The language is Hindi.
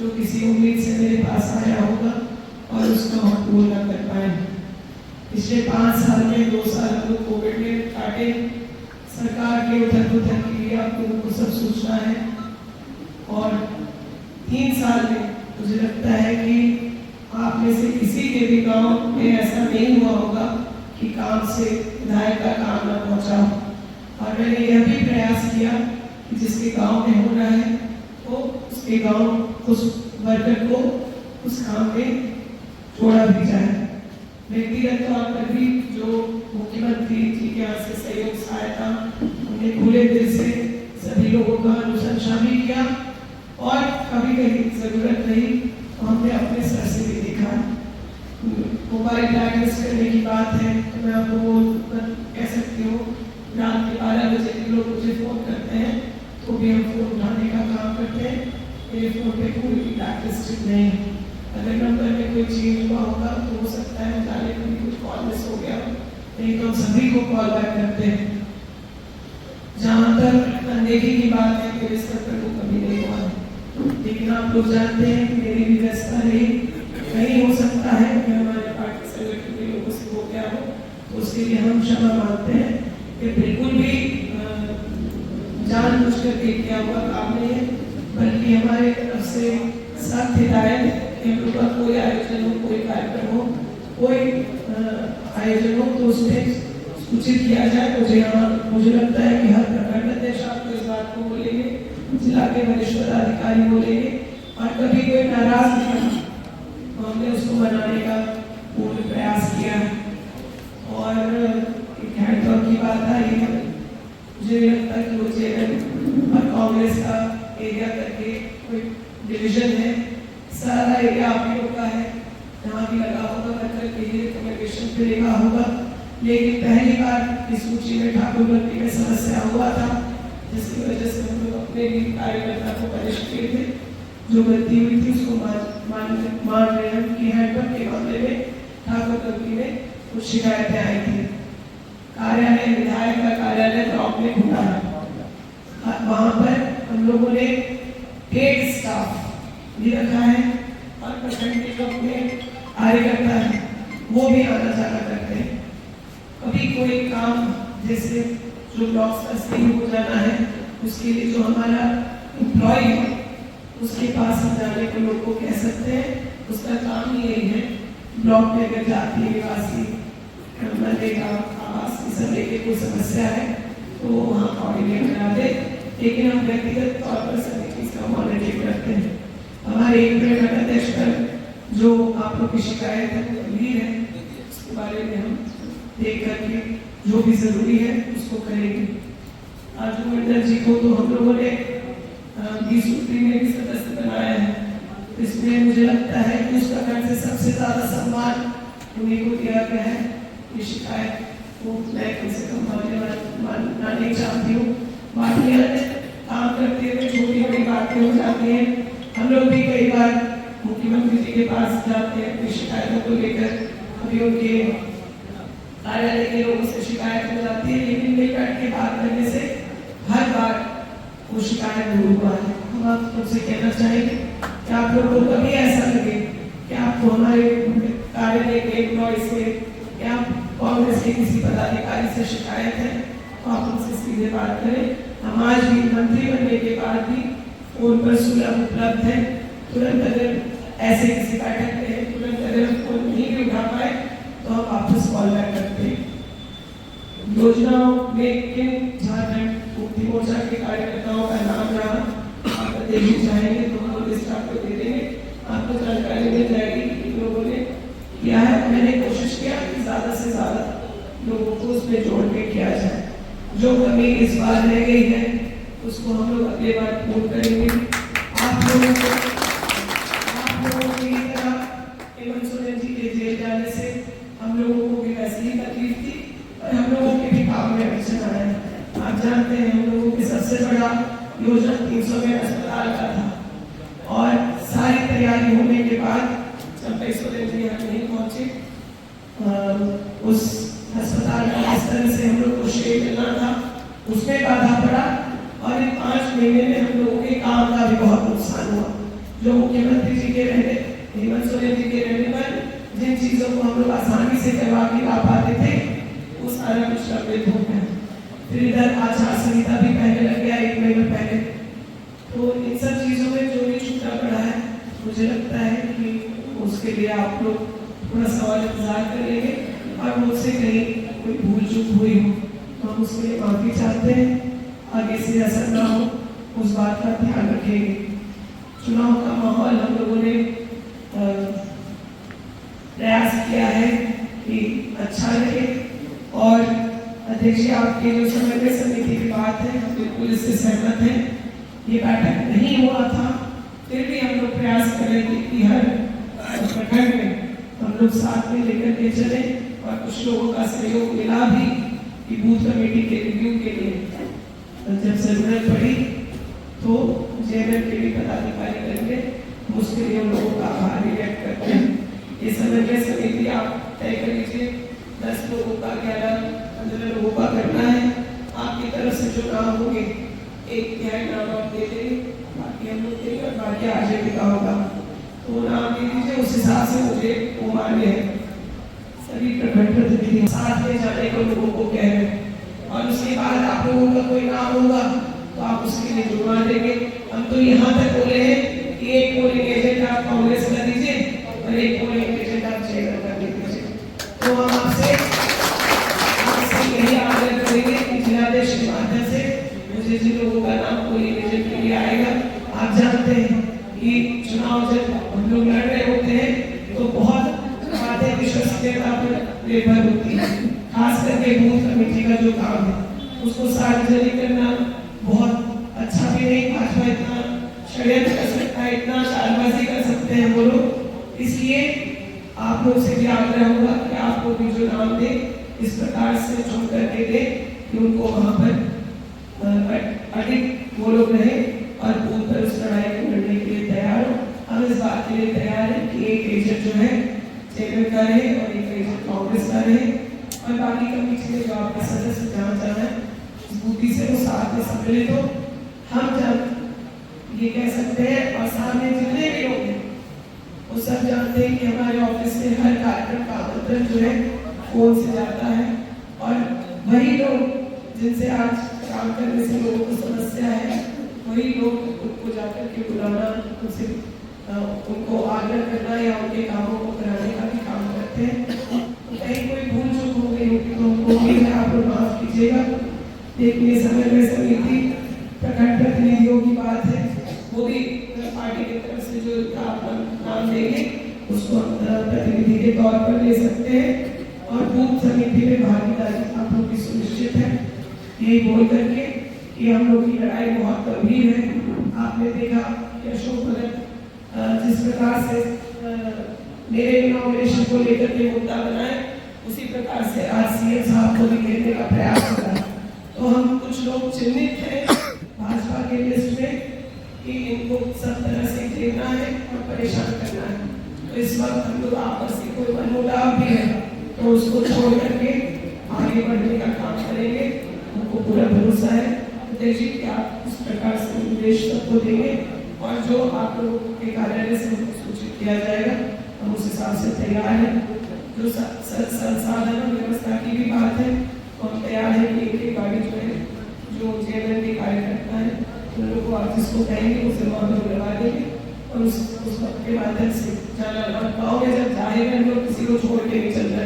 जो किसी उम्मीद से मेरे पास आया होगा और उसको हम पूरा कर पाए। पिछले 5 साल में 2 साल हम लोग कोविड में काटे, सरकार के उथल-पुथल के लिए आप लोगों को सब सोचना है। और 3 साल में मुझे लगता है कि आप में से किसी के भी गांव में ऐसा नहीं हुआ होगा कि काम से विधायक का काम न पहुंचा हो। और मैंने यह भी प्रयास किया कि जिसके गांव में होना है तो उसके गांव उस वर्कर को उस काम में जोड़ा भी जाए। व्यक्तिगत तौर पर भी जो मुख्यमंत्री जी के यहाँ से सहयोग सहायता हमने खुले दिल से सभी लोगों का अनुशंसा भी किया और कभी कहीं जरूरत रही तो हमने अपने सर से भी देखा। मोबाइल डायग्नोस करने की बात है तो मैं आपको कह सकती हूँ, रात के 12 बजे के लोग मुझे फोन करते हैं तो भी हम फोन उठाने का काम करते हैं। मेरे फोन पे कोई डायग्नोस्टिक नहीं है। अगर नंबर में कोई चेंज हुआ होगा तो हो सकता है जाने कभी कुछ कॉल मिस हो गया, नहीं तो हम सभी को कॉल बैक करते हैं। जहाँ तक अनदेखी की बात है मेरे स्तर पर वो कभी नहीं हुआ है, लेकिन आप लोग जानते हैं कि मेरी भी व्यवस्था रही, नहीं हो सकता है कि हमारे पार्टी संगठन के लोगों से हो गया हो, तो उसके लिए हम क्षमा मांगते हैं कि बिल्कुल भी जानबूझ करके किया हुआ काम नहीं है, बल्कि हमारे तरफ से सख्त हिदायत है कि हम लोग का कोई आयोजन हो, कोई कार्यक्रम हो, कोई आयोजन हो तो उसमें सूचित किया जाए। मुझे लगता है कि हर प्रखंड अध्यक्ष आपको इस बात को बोलेंगे, जिला के वरिष्ठ पदाधिकारी बोलेंगे और कभी कोई नाराज नहीं तो हमने उसको मनाने का पूर्ण प्रयास किया है। और हैंडटॉक की बात आई है, मुझे लगता है कि वो जेएन और कांग्रेस का एरिया करके कोई डिवीजन है, सारा एरिया आप ही लोग का है, जहाँ भी लगा होगा वर्कर के लिए कम्युनिकेशन पे लिखा होगा। लेकिन पहली बार इस सूची में ठाकुर गलती में समस्या हुआ था, जिसकी वजह से हम लोग अपने भी कार्यकर्ता को पनिश किए थे। जो गलती हुई थी उसको मान रहे हैं कि हैंडपंप के मामले में ठाकुर गलती में कुछ शिकायतें आई थी। कार्यालय, विधायक का कार्यालय ब्लॉक में खुला है, वहाँ पर हम लोगों ने पेड स्टाफ भी रखा है और प्रखंड के जो अपने कार्यकर्ता है वो भी आना जाना करते हैं। कभी कोई काम जैसे जो ब्लॉक स्तर से हो जाना है उसके लिए जो हमारा एम्प्लॉय है उसके पास हम जाने को लोग को कह सकते हैं, उसका काम ही यही है। ब्लॉक में अगर जाति निवासी मनरेगा आवास इस सब लेके कोई समस्या है तो वहाँ कोऑर्डिनेट करा दे, लेकिन हम व्यक्तिगत तौर पर सभी चीज का मॉनिटरिंग करते हैं। हमारे एक प्रखंड अध्यक्ष पर जो आप लोग की शिकायत है वो गंभीर है, उसके बारे में हम देख करके जो भी जरूरी है उसको करेंगे। आजू मंडल जी को तो हम लोगों ने 20 सूत्री में भी सदस्य बनाया है, इसमें मुझे लगता है कि उस प्रखंड से सबसे ज्यादा सम्मान उन्हीं को दिया गया है। ये शिकायत को मैं कम से कम मानना नहीं चाहती हूँ। बाकी काम करते हुए छोटी बड़ी बातें हो जाती हैं, हम लोग भी कई बार मुख्यमंत्री जी के पास जाते हैं अपनी शिकायतों को लेकर, कभी उनके कार्यालय के लोगों से शिकायत हो जाती है, लेकिन बैठ के बात करने से हर बार वो शिकायत दूर हुआ है। हम आप लोग से कहना चाहेंगे कि आप लोग को कभी ऐसा लगे कि आपको हमारे कार्यालय के एम्प्लॉय से या कांग्रेस के किसी पदाधिकारी से शिकायत है तो आप उनसे सीधे बात करें। हम आज भी मंत्री बनने के बाद भी फोन पर सुलभ उपलब्ध है, तुरंत अगर ऐसे किसी बैठक में है, तुरंत अगर हम फोन नहीं भी उठा पाए तो हम वापस कॉल बैक करते हैं। योजनाओं में किन झारखंड मुक्ति मोर्चा के कार्यकर्ताओं का नाम रहा आप देखना चाहेंगे तो हम लिस्ट आपको दे देंगे, आपको जानकारी मिल जाएगी कि लोगों ने किया है। मैंने कोशिश किया कि ज्यादा से ज्यादा लोगों को उसमें जोड़ के किया जाए। जो कमी इस बार रह गई है उसको हम लोग अगले बार पूर्ण करेंगे। आप लोगों की तरह हेमंत सोरेन जी के जेल जाने से हम लोगों को भी वैसी ही तकलीफ थी और हम लोगों के भी काम में अड़चन आया। आप जानते हैं हम लोगों की सबसे बड़ा योजना 300 में अस्पताल का था और सारी तैयारी होने के बाद जब सोरेन जी यहाँ नहीं पहुंचे, उस अस्पताल का इस तरह से हम लोग को शेड मिलना था उसमें बाधा पड़ा और इन 5 महीने में हम लोगों के काम का भी बहुत नुकसान हुआ। जो मुख्यमंत्री हेमंत सोरेन जी के रहने पर जिन चीजों को हम लोग आसानी से करवा के ला पाते थे वो सारा कुछ रद्द हो गया। फिर इधर आचार संहिता भी पहले लग गया 1 महीने पहले। तो इन सब चीजों में जो भी छूटा पड़ा है मुझे लगता है कि उसके लिए आप लोग थोड़ा सा इंतजार कर लेंगे और मुझसे कहीं कोई भूल चूक हुई हो तो हम उसके लिए माफी चाहते हैं। आगे से ऐसा ना हो उस बात का ध्यान रखेंगे। चुनाव का माहौल हम लोगों ने प्रयास किया है कि अच्छा रहे और अध्यक्ष आपके जो समन्वय समिति की बात है हम बिल्कुल इससे सहमत हैं। ये बैठक नहीं हुआ था फिर भी हम लोग प्रयास कर रहे थे कि हर प्रखंड में हम लोग साथ में लेकर के चले और कुछ लोगों का सहयोग मिला भी कि बूथ कमेटी के रिव्यू के लिए जब जरूरत पड़ी तो जेएमएम के भी पदाधिकारी करेंगे उसके लिए लोगों का आभार व्यक्त करते हैं। ये समन्वय समिति आप तय कर लीजिए 10 लोगों का 11-15 लोगों का करना है। आपकी तरफ से जो नाम होंगे 1/3 नाम आप दे देंगे बाकी हम लोग देंगे और बाकी आरजेडी का होगा तो नाम दे दीजिए। उस हिसाब से मुझे वो मान्य है। सभी प्रखंड प्रतिनिधि साथ में जाने को लोगों को कह रहे हैं और उसके बाद आप लोगों का कोई नाम होगा तो आप उसके लिए जुड़वा देंगे। हम तो यहाँ तक बोले हैं कि एक पोलिंग एजेंट आप कांग्रेस का दीजिए और एक पोलिंग एजेंट आप जयगढ़ का दे दीजिए। तो हम आपसे यही आग्रह करेंगे कि जिलाध्यक्ष के माध्यम से मुझे जिन लोगों का नाम पोलिंग एजेंट के लिए आएगा आप जानते हैं कि चुनाव जब हम लोग लड़ रहे होते हैं तो बहुत बातें विश्वसनीयता पर निर्भर होती है। खास करके बूथ कमेटी का जो काम है उसको सार्वजनिक करना बहुत अच्छा भी नहीं। भाजपा इतना षड्यंत्र कर सकता है इतना चालबाजी कर सकते हैं वो लोग। इसलिए आप लोग से भी आग्रह होगा कि आप लोग भी जो नाम दे इस प्रकार से चुन करके दे कि उनको वहां पर अधिक वो लोग रहे और बूथ पर उस लड़ाई को लड़ने के लिए तैयार हो। हम इस बात के लिए तैयार हैं कि एक एजेंट जो है जेएमएम का रहे और एक एजेंट कांग्रेस का रहे और बाकी कमेटी में जो आपके सदस्य जहाँ जाना है बूथी से वो साथ में सम्मिलित हो। हम जब ये कह सकते हैं और सामने जितने भी लोग हैं वो सब जानते हैं कि हमारे ऑफिस में हर कार्यक्रम का आमंत्रण जो है फोन से जाता है और वही लोग जिनसे आज काम करने से लोगों को समस्या है वही लोग उनको जाकर के बुलाना उनसे उनको आग्रह करना या उनके कामों को कराने का भी काम करते हैं। तो कहीं कोई भूल चूक हो गई होगी तो उनको भी आप लोग माफ कीजिएगा। देखिए समन्वय समिति प्रखंड प्रतिनिधियों की बात है वो भी पार्टी की तरफ से जो आप नाम देंगे उसको प्रतिनिधि के तौर पर ले सकते हैं और बूथ समिति में भागीदारी आप लोग की सुनिश्चित है। यही बोल करके कि हम लोग की लड़ाई बहुत गंभीर है। आपने देखा कि अशोक भगत जिस प्रकार से मेरे इनॉग्रेशन को लेकर के मुद्दा बनाए उसी प्रकार से आज सीएम साहब को भी घेरने का प्रयास हो रहा है। तो हम कुछ लोग चिन्हित हैं भाजपा के लिस्ट में कि इनको सब तरह से घेरना है और परेशान करना है। तो इस वक्त हम लोग आपस में कोई मनमुटाव भी है तो उसको छोड़ करके आगे बढ़ने का काम करेंगे। हमको पूरा भरोसा है देखिए कि आप इस प्रकार से निर्देश सबको देंगे और जो आप लोगों के कार्यालय से हमको सूचित किया जाएगा हम उस हिसाब से तैयार हैं। जो संसाधन और व्यवस्था की भी बात है तो हम तैयार हैं कि एक गाड़ी जो है जो जेएमएम के कार्यकर्ता है उन लोगों को आप जिसको कहेंगे उसे वहाँ पर लगा देंगे और उस वक्त के माध्यम से जाना गाँव में जब जाएगा हम लोग किसी को छोड़ के नहीं चल रहे